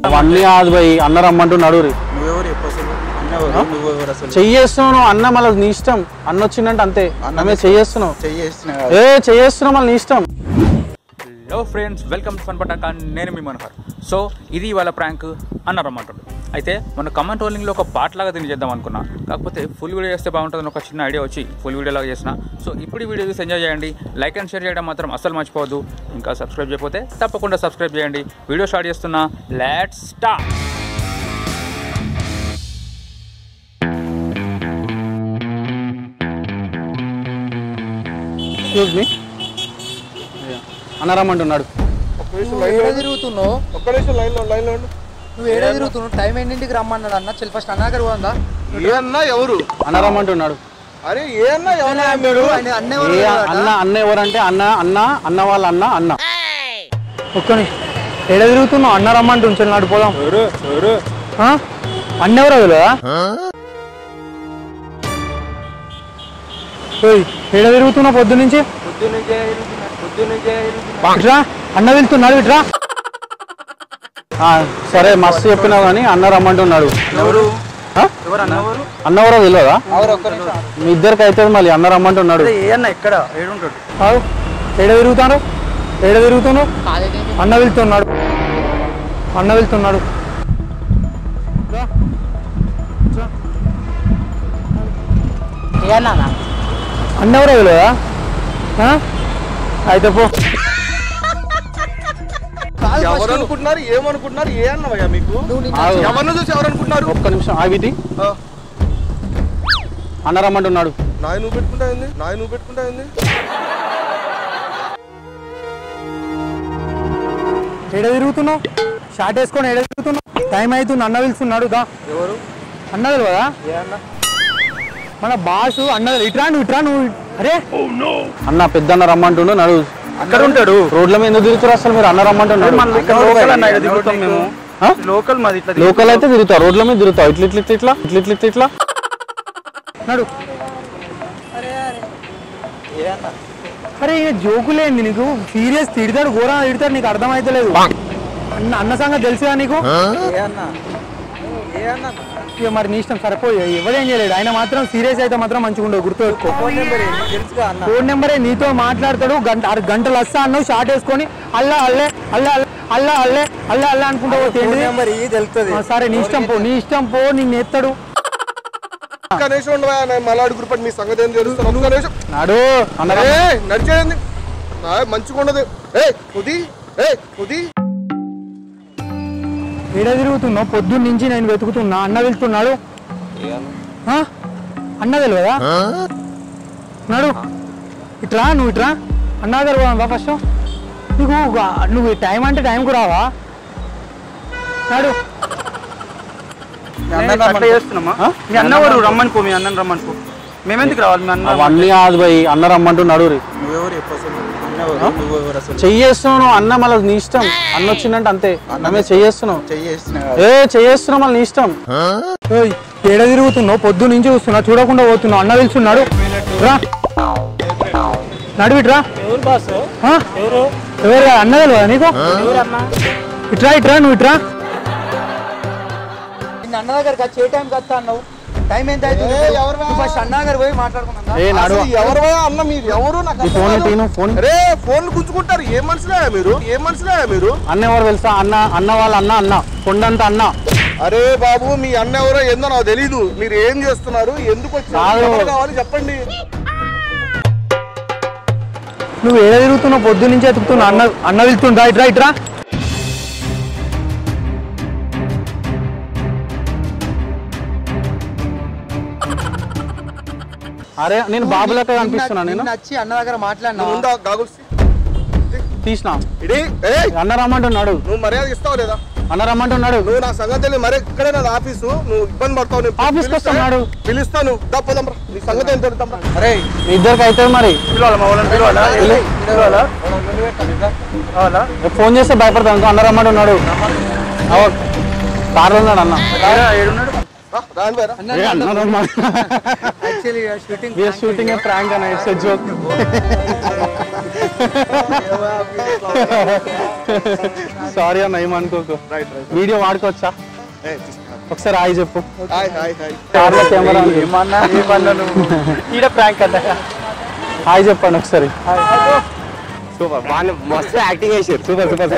అవన్నీ కాదు భయ్, అన్న రమ్మంటున్నాడు. చెయ్యేస్తున్నావు అన్న, మళ్ళీ నీ ఇష్టం. అన్న వచ్చిందంటే అంతే, అన్నమే చెయ్యేస్తున్నావు. చెయ్యేస్తున్నావు మళ్ళీ నీ ఇష్టం. Hello friends, welcome to fun Pataka. నేను మీ మనోహర్. సో ఇది ఇవాళ ప్రాంక్ అన్న రమ్మంటాడు. అయితే మన కమెంట్ రోలింగ్లో ఒక పార్ట్ లాగా దీన్ని చేద్దాం అనుకున్నా, కాకపోతే ఫుల్ వీడియో చేస్తే బాగుంటుందని ఒక చిన్న ఐడియా వచ్చి ఫుల్ వీడియో లాగా చేసిన. సో ఇప్పుడు ఈ వీడియో చూసి ఎంజాయ్ చేయండి. లైక్ అండ్ షేర్ చేయడం మాత్రం అస్సలు మర్చిపోవద్దు. ఇంకా సబ్స్క్రైబ్ చేయకపోతే తప్పకుండా సబ్స్క్రైబ్ చేయండి. వీడియో స్టార్ట్ చేస్తున్నా, లెట్స్ స్టార్ట్. అన్న రమ్మంటున్నాడు. నువ్వు ఏడా తిరుగుతున్నావు? టైం ఎన్నింటికి రమ్మన్నాడు అన్న? చెల్ ఫస్ట్ అన్న దగ్గర పోందా? ఏ అన్న ఎవరు? అన్న రమ్మంటున్నాడు. అరే ఏ అన్న ఎవరు? అన్న ఎవరంటే అన్న అన్న అన్న వాళ్ళ అన్న అన్న. ఒక్కని ఏడా తిరుగుతున్నావు? అన్న రమ్మంటుంది. చెల్ నాడు పోదాం. అన్న ఎవరు కదా? ఏడా తిరుగుతున్నావు పొద్దు నుంచి? అన్న వెళ్తున్నాడు ఇట్రా. సరే మస్తు చెప్పినావు కానీ అన్న రమ్మంటున్నాడు. అన్న ఎవరో తెలియదా? మీ ఇద్దరికి అయితే మళ్ళీ అన్న రమ్మంటున్నాడు. ఎక్కడ ఏడుంటాడు? ఏడ తిరుగుతాను? ఏడ తిరుగుతున్నావు? అన్న వెళ్తున్నాడు. అన్న వెళ్తున్నాడు. అన్న ఎవరో తెలియదా? అయితే పో. ఎవరు అనుకుంటున్నారు? ఏమనుకుంటున్నారు? ఏ అన్నవయ్యా మీకు? ఎవరిని చూసి ఎవరు అనుకుంటున్నారు? ఒక్క నిమిషం ఆగిది. అన్న రమ్మంటున్నాడు. నాయ నువ్వు పెట్టుకుంటా ఉంది. ఏడ తిరుగుతున్నావు? షార్ట్ వేసుకొని ఏడ తిరుగుతున్నావు? టైం అవుతుంది. అన్న పిలుస్తున్నాడు. దా. ఎవరు? అన్న తెలియదా? ఏ అన్న? మన బాసు అన్న. ఇట్రా నువ్వు. అరే అన్న పెద్ద అన్న రమ్మంటుండు. నడు. అక్కడ ఉంటాడు. రోడ్ల మీద ఎందుకు తిరుగుతారు అసలు మీరు? అన్న రమ్మంటున్నాడు. లోకల్ అయితే తిరుగుతావు, రోడ్ల మీద తిరుగుతావు. ఇట్లా నడు. అరే జోకులేంది నీకు? సీరియస్ తిడతాడు, ఘోరంగా తిడతాడు. నీకు అర్థమైతే లేదు. అన్న సంగతి తెలుసుగా నీకు? ఇక మరి నీ ఇష్టం. సరిపోయి ఎవరేం చేయలేడు. ఆయన మాత్రం సీరియస్ అయితే మాత్రం మంచిగా ఉండవు. గుర్తుపెట్టుకో. ఫోన్ నెంబరే. నీతో మాట్లాడతాడు. గంటలు వస్తా అన్నావు. షార్ట్ వేసుకొని అల్లా అనుకుంటా. సరే నీ ఇష్టం పో. నిన్ను ఎత్తాడు. మలాడు గ్రూప్ మీ సంగతి ఏం తెలుస్తాను? నడిచేయండి, మంచిగా ఉండదు. ఏడ తిరుగుతున్నావు? పొద్దున్న నుంచి నేను వెతుకుతున్నా. అన్న వెళ్తున్నాడు. అన్న తెలియదా? నడు. నువ్వు ఇట్రా. అన్న దగ్గర పోదాం ఫస్ట్. నువ్వు టైం అంటే టైంకు రావా? నడు. రమ్మని పో. మీ అన్న రమ్మని పో. మేమెందుకు రావాలి? మీ అన్న అవన్నీ కాదు భయ్, అన్న రమ్మంటున్నాడు. చెయ్యేస్తున్నావు అన్న, మళ్ళీ నీ ఇష్టం. అన్న వచ్చిందంటే అంతే, అన్నమే చెయ్యేస్తున్నావు. చెయ్యేస్తున్నావు మళ్ళీ నీ ఇష్టం. ఏడ తిరుగుతున్నావు? పొద్దు నుంచి చూస్తున్నా, చూడకుండా పోతున్నావు. అన్న పిలుస్తున్నాడు. రా నడువిట్రా. ఎవరు? అన్న తెలియదా నీకు? ఇట్రా నువ్వు ఇట్రా. అన్న దగ్గర ఏ టైం కత్తా అన్నావు? టైం ఎంత అవుతుంది? అన్న దగ్గర పోయి మాట్లాడుకున్నా. అన్న మీరు ఎవరు? ఫోన్ గుంజుకుంటారు. ఏ మనుషులే మీరు? అన్న ఎవరు తెలుసా? అన్న వాళ్ళ అన్న కొండంత అన్న. అరే బాబు, మీ అన్న ఎవరో ఏందో నాకు తెలీదు. మీరు ఏం చేస్తున్నారు? ఎందుకు కావాలి చెప్పండి. నువ్వు ఏడ తిరుగుతున్నావు? పొద్దు నుంచి ఎత్తుకుతున్నా. అన్న వెళ్తుండ్రా. ఇట్రా. అరే నేను బాబులకే కనిపిస్తున్నా. నేను వచ్చి అన్న దగ్గర మాట్లాడినా. తీసినా. అన్న రమ్మంటున్నాడు. నువ్వు మర్యాద ఇస్తావు లేదా? అన్న రమ్మంటున్నాడు. నువ్వు నా సంగతి తెలియదు. మరి ఇక్కడే నా ఆఫీసు. నువ్వు ఇబ్బంది పడతావు. ఆఫీస్కి వస్తున్నాడు. పిలుస్తాను. పోదాం. నీ సంగతి ఏం తెలుద్దాం. అరే మీ ఇద్దరికి అయితే మరి ఫోన్ చేస్తే భయపడతాను. అన్న రమ్మంటున్నాడు. కార్లో ఉన్నాడు అన్న. రాని పేరా యాక్చువల్లీ షూటింగ్ షూటింగ్ ప్రాంక్ అన్న ఇట్స్ జోక్ సారీ అన్న ఏమనుకోకు వీడియో వాడుకోవచ్చా ఒకసారి హాయ్ చెప్పు కార్లో కెమెరా ఈడ ప్రాంక్ అంట హాయ్ చెప్పండి ఒకసారి సూపర్ బాగా మస్తు యాక్టింగ్ చేసారు సూపర్ సూపర్